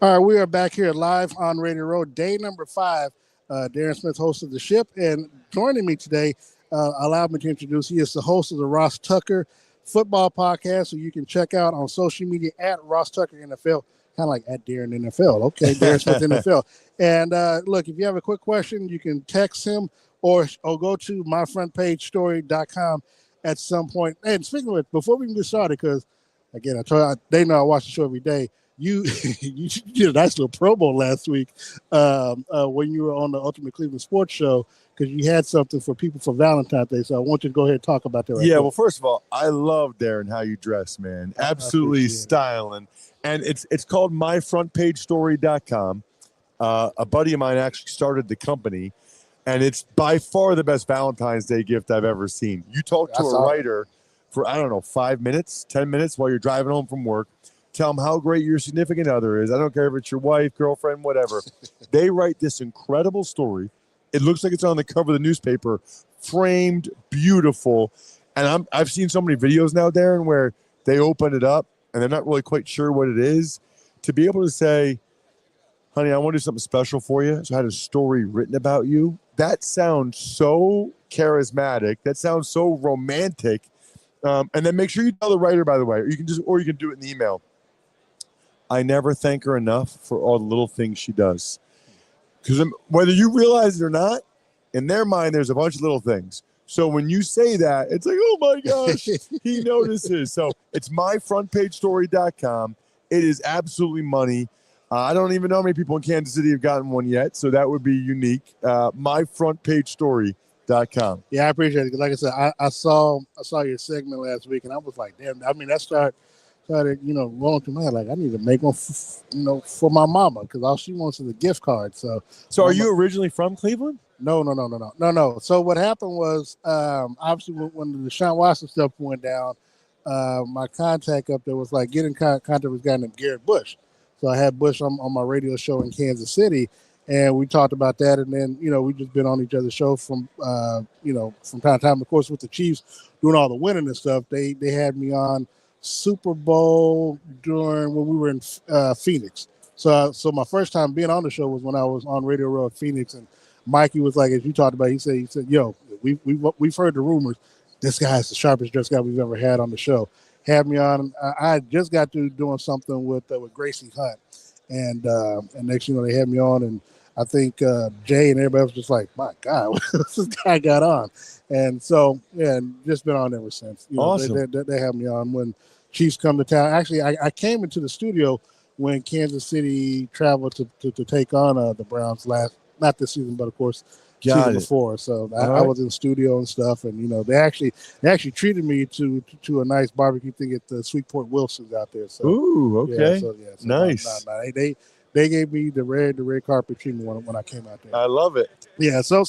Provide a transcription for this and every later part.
All right, we are back here live on Radio Road, day number 5. Darren Smith, host of The Ship, and joining me today, allow me to introduce, he is the host of the Ross Tucker Football Podcast, so you can check out on social media at Ross Tucker NFL, kind of like at Darren NFL. Okay, Darren Smith NFL. And look, if you have a quick question, you can text him or go to myfrontpagestory.com at some point. And speaking of it, before we can get started, because again, they know I watch the show every day. You did a nice little promo last week when you were on the Ultimate Cleveland Sports Show because you had something for people for Valentine's Day. So I want you to go ahead and talk about that. Well, first of all, I love Darren how you dress, man. Absolutely styling. And it's called myfrontpagestory.com. A buddy of mine actually started the company, and it's by far the best Valentine's Day gift I've ever seen. You talk to a writer for, 5 minutes, 10 minutes while you're driving home from work. Tell them how great your significant other is. I don't care if it's your wife, girlfriend, whatever. They write this incredible story. It looks like it's on the cover of the newspaper, framed, beautiful. And I've seen so many videos now, Darren, where they open it up and they're not really quite sure what it is. To be able to say, honey, I want to do something special for you. So I had a story written about you. That sounds so charismatic. That sounds so romantic. And then make sure you tell the writer, by the way, or you can do it in the email. I never thank her enough for all the little things she does. Because whether you realize it or not, in their mind, there's a bunch of little things. So when you say that, it's like, oh, my gosh, he notices. So it's myfrontpagestory.com. It is absolutely money. I don't even know how many people in Kansas City have gotten one yet, so that would be unique. Myfrontpagestory.com. Yeah, I appreciate it. Because like I said, I saw your segment last week, and I was like, damn, I mean, that started rolling through my head. Like, I need to make one, for my mama, because all she wants is a gift card. So are you originally from Cleveland? No. So what happened was, obviously, when the Deshaun Watson stuff went down, my contact up there was like getting contact with a guy named Garrett Bush. So I had Bush on my radio show in Kansas City, and we talked about that. And then, we just been on each other's show from time to time. Of course, with the Chiefs doing all the winning and stuff, they had me on Super Bowl when we were in Phoenix. So my first time being on the show was when I was on Radio Row at Phoenix, and Mikey was like, as you talked about, he said, yo, we've heard the rumors. This guy's the sharpest dressed guy we've ever had on the show. Had me on. I just got to doing something with Gracie Hunt, and next they had me on, and I think Jay and everybody was just like, my God, what's this guy got on? And so, and just been on ever since. Awesome. They have me on when Chiefs come to town. Actually, I came into the studio when Kansas City traveled to take on the Browns not this season, but of course season before. So I was in the studio and stuff, and they actually treated me to a nice barbecue thing at the Sweetport Wilson's out there. So okay, nice. They gave me the red carpet treatment when I came out there. I love it. Yeah. So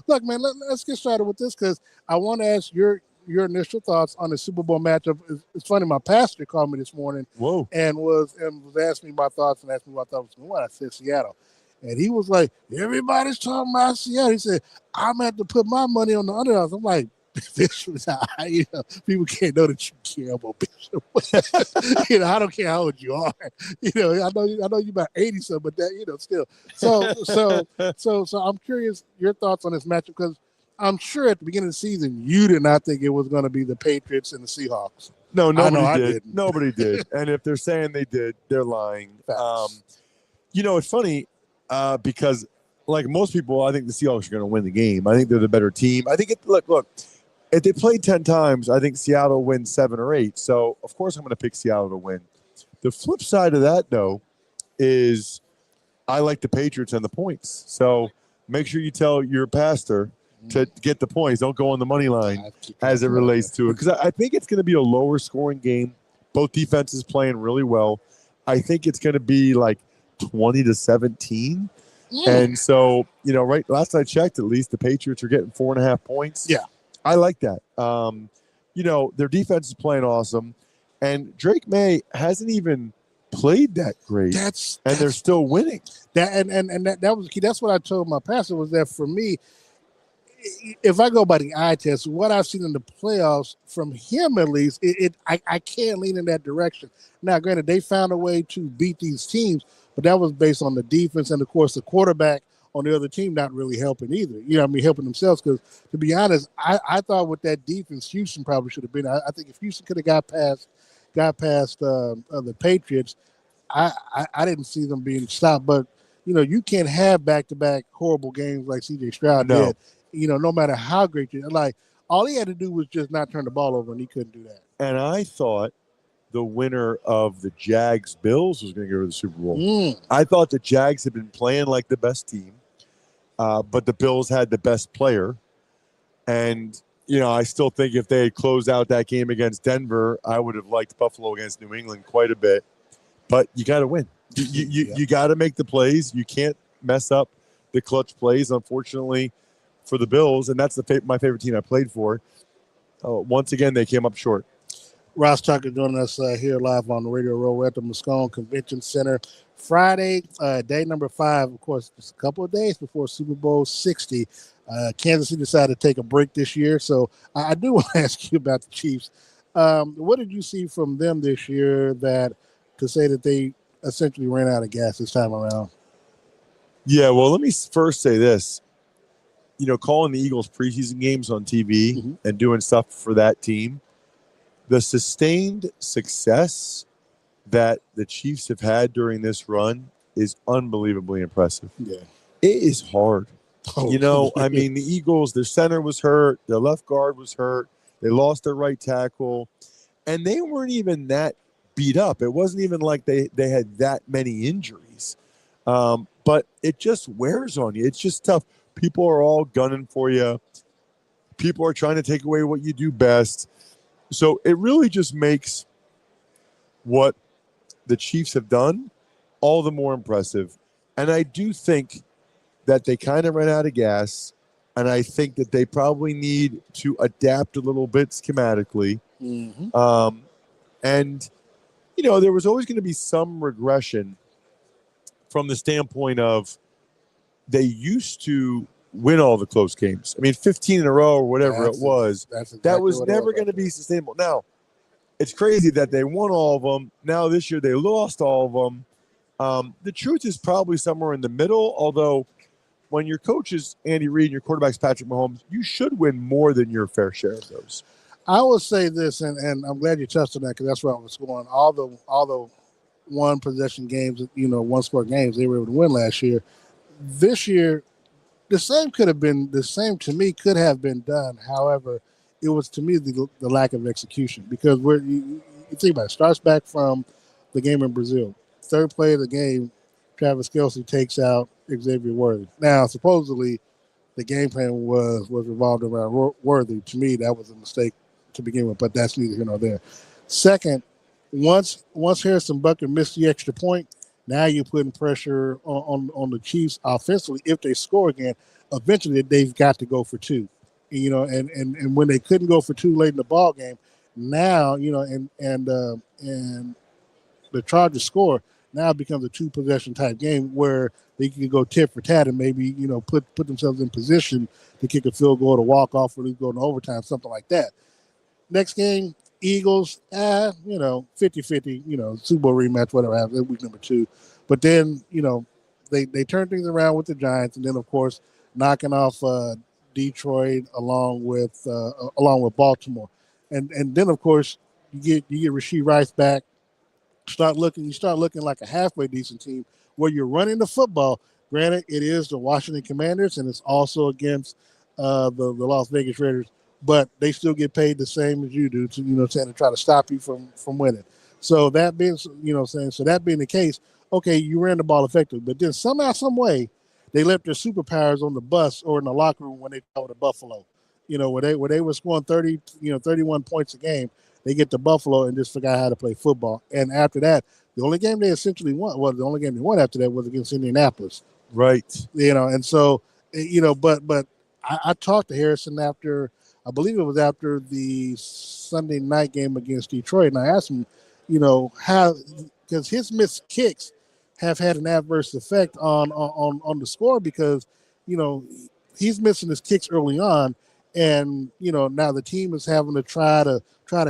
look, man, let's get started with this because I want to ask your initial thoughts on the Super Bowl matchup. It's funny, my pastor called me this morning. Whoa. And was asking me my thoughts and asked me what I thought was going on. I said Seattle. And he was like, everybody's talking about Seattle. He said, I'm going to have to put my money on the underdogs. I'm like, Bishop, people can't know that you care about Bishop. I don't care how old you are. I know you're about 80 something, but that, still. So I'm curious your thoughts on this matchup because I'm sure at the beginning of the season you did not think it was going to be the Patriots and the Seahawks. No, nobody did. Nobody did. And if they're saying they did, they're lying. It's funny because like most people, I think the Seahawks are going to win the game. I think they're the better team. I think look. If they played 10 times, I think Seattle wins 7 or 8. So, of course, I'm going to pick Seattle to win. The flip side of that, though, is I like the Patriots and the points. So, make sure you tell your pastor to get the points. Don't go on the money line as it relates to it. Because I think it's going to be a lower scoring game. Both defenses playing really well. I think it's going to be like 20-17. And so, right last I checked, at least the Patriots are getting 4.5 points. Yeah. I like that. Their defense is playing awesome, and Drake May hasn't even played that great. And they're still winning. That was the key. That's what I told my pastor was that for me, if I go by the eye test, what I've seen in the playoffs from him at least, I can't lean in that direction. Now, granted, they found a way to beat these teams, but that was based on the defense and, of course, the quarterback on the other team not really helping either. Helping themselves because, to be honest, I thought with that defense, Houston probably should have been. I think if Houston could have got past the Patriots, I didn't see them being stopped. But, you can't have back-to-back horrible games like C.J. Stroud did, no matter how great you – like, all he had to do was just not turn the ball over, and he couldn't do that. And I thought the winner of the Jags-Bills was going to go to the Super Bowl. I thought the Jags had been playing like the best team, but the Bills had the best player. And, I still think if they had closed out that game against Denver, I would have liked Buffalo against New England quite a bit. But you got to win. You got to make the plays. You can't mess up the clutch plays, unfortunately, for the Bills. And that's my favorite team I played for. Once again, they came up short. Ross Tucker joining us here live on the Radio Row. We're at the Moscone Convention Center. Friday, day number 5, of course, just a couple of days before Super Bowl 60. Kansas City decided to take a break this year. So I do want to ask you about the Chiefs. What did you see from them this year to say that they essentially ran out of gas this time around? Yeah, well, let me first say this. Calling the Eagles preseason games on TV and doing stuff for that team, the sustained success that the Chiefs have had during this run is unbelievably impressive. Yeah. It is hard. I mean, the Eagles, their center was hurt. Their left guard was hurt. They lost their right tackle. And they weren't even that beat up. It wasn't even like they had that many injuries. But it just wears on you. It's just tough. People are all gunning for you. People are trying to take away what you do best. So it really just makes what the Chiefs have done all the more impressive. And I do think that they kind of ran out of gas. And I think that they probably need to adapt a little bit schematically. And, there was always going to be some regression from the standpoint of they used to win all the close games. I mean, 15 in a row or whatever it was. That was never going to be sustainable. Now, it's crazy that they won all of them. Now this year they lost all of them. The truth is probably somewhere in the middle, although when your coach is Andy Reid and your quarterback's Patrick Mahomes, you should win more than your fair share of those. I will say this, and I'm glad you touched on that because that's where I was going. All the one possession games, one score games they were able to win last year. This year, the same to me could have been done. However, it was to me the lack of execution because you think about it, starts back from the game in Brazil. Third play of the game, Travis Kelce takes out Xavier Worthy. Now, supposedly, the game plan was revolved around Worthy. To me, that was a mistake to begin with, but that's neither here nor there. Second, once Harrison Butker missed the extra point, now you're putting pressure on the Chiefs offensively. If they score again, eventually they've got to go for 2. And when they couldn't go for 2 late in the ball game, now and the Chargers score. Now it becomes a 2-possession type game where they can go tit for tat and maybe put themselves in position to kick a field goal, to walk off, or to go into overtime, something like that. Next game, Eagles, 50-50, Super Bowl rematch, whatever happens, week number 2. But then, they turn things around with the Giants, and then, of course, knocking off Detroit along with Baltimore. And then, of course, you get Rashee Rice back. You start looking like a halfway decent team where you're running the football. Granted, it is the Washington Commanders, and it's also against the Las Vegas Raiders. But they still get paid the same as you do to try to stop you from winning. So that being the case, okay, you ran the ball effectively, but then somehow, some way, they left their superpowers on the bus or in the locker room when they traveled to Buffalo. Where they were scoring 31 points a game, they get to Buffalo and just forgot how to play football. And after that, the only game they essentially won, the only game they won after that was against Indianapolis. Right. And so, but I talked to Harrison after. I believe it was after the Sunday night game against Detroit, and I asked him, how, because his missed kicks have had an adverse effect on the score because, he's missing his kicks early on, and now the team is having to try to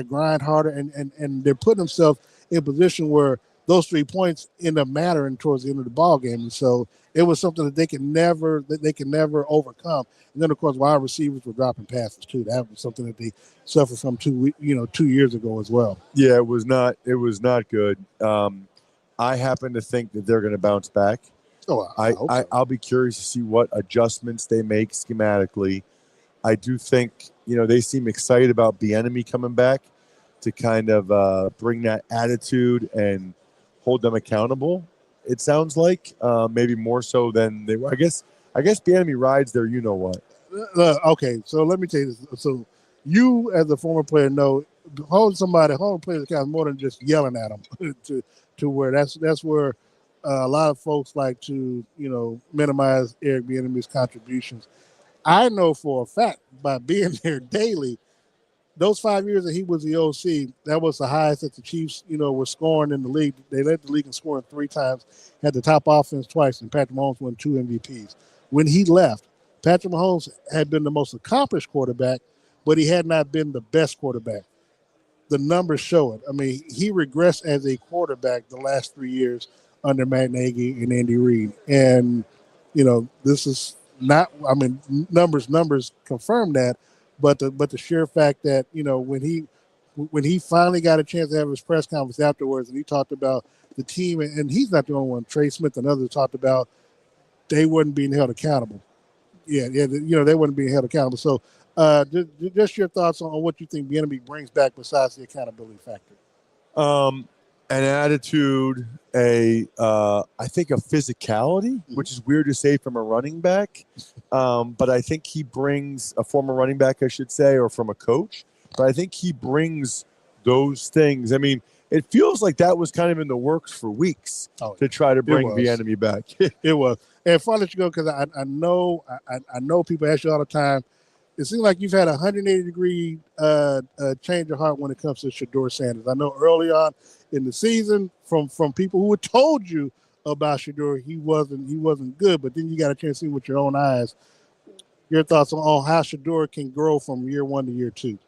grind harder, and they're putting themselves in a position where those 3 points end up mattering towards the end of the ball game. And so it was something that they can never overcome. And then of course wide receivers were dropping passes too. That was something that they suffered from 2 years ago as well. Yeah, it was not good. I happen to think that they're going to bounce back. Oh, I hope so. I'll be curious to see what adjustments they make schematically. I do think, they seem excited about Bieniemy coming back to kind of bring that attitude and hold them accountable. It sounds like maybe more so than they were. I guess Bieniemy rides their what. Okay, so let me tell you this. So you, as a former player, know holding players accountable more than just yelling at them to where that's where a lot of folks like to minimize Eric Bieniemy's contributions. I know for a fact by being there daily, those 5 years that he was the OC, that was the highest that the Chiefs, were scoring in the league. They led the league in scoring 3 times, had the top offense twice, and Patrick Mahomes won 2 MVPs. When he left, Patrick Mahomes had been the most accomplished quarterback, but he had not been the best quarterback. The numbers show it. I mean, he regressed as a quarterback the last 3 years under Matt Nagy and Andy Reid. And, this is not, numbers confirm that, but the sheer fact that, when he finally got a chance to have his press conference afterwards and he talked about the team, and he's not the only one, Trey Smith and others talked about they weren't being held accountable. Yeah, they weren't being held accountable. So just your thoughts on what you think Bieniemy brings back besides the accountability factor. An attitude, I think a physicality, which is weird to say from a running back. But I think he brings a former running back, I should say, or from a coach. But I think he brings those things. I mean, it feels like that was kind of in the works for weeks to try to bring Bieniemy back. It was. And if I let you go, because I know people ask you all the time, it seems like you've had a 180-degree change of heart when it comes to Shedeur Sanders. I know early on in the season, from people who had told you about Shedeur, he wasn't good, but then you got a chance to see with your own eyes. Your thoughts on how Shedeur can grow from year 1 to year 2?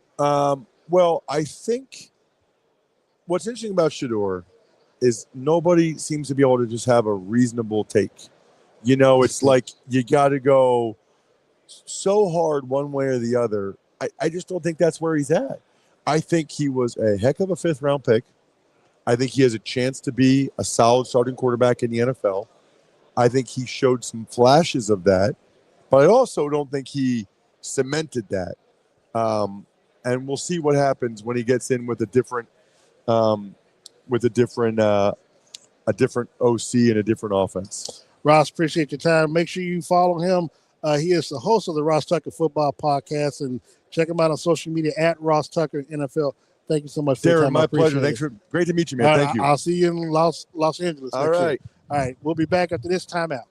Well, I think what's interesting about Shedeur is nobody seems to be able to just have a reasonable take. It's like you got to go so hard one way or the other. I just don't think that's where he's at. I think he was a heck of a 5th-round pick. I think he has a chance to be a solid starting quarterback in the NFL. I think he showed some flashes of that, but I also don't think he cemented that. And we'll see what happens when he gets in with a different OC and a different offense. Ross, appreciate your time. Make sure you follow him. He is the host of the Ross Tucker Football Podcast, and check him out on social media at Ross Tucker NFL. Thank you so much for your time. Darren, my pleasure. Great to meet you, man. Thank you. I'll see you in Los Angeles. All right. All right. We'll be back after this timeout.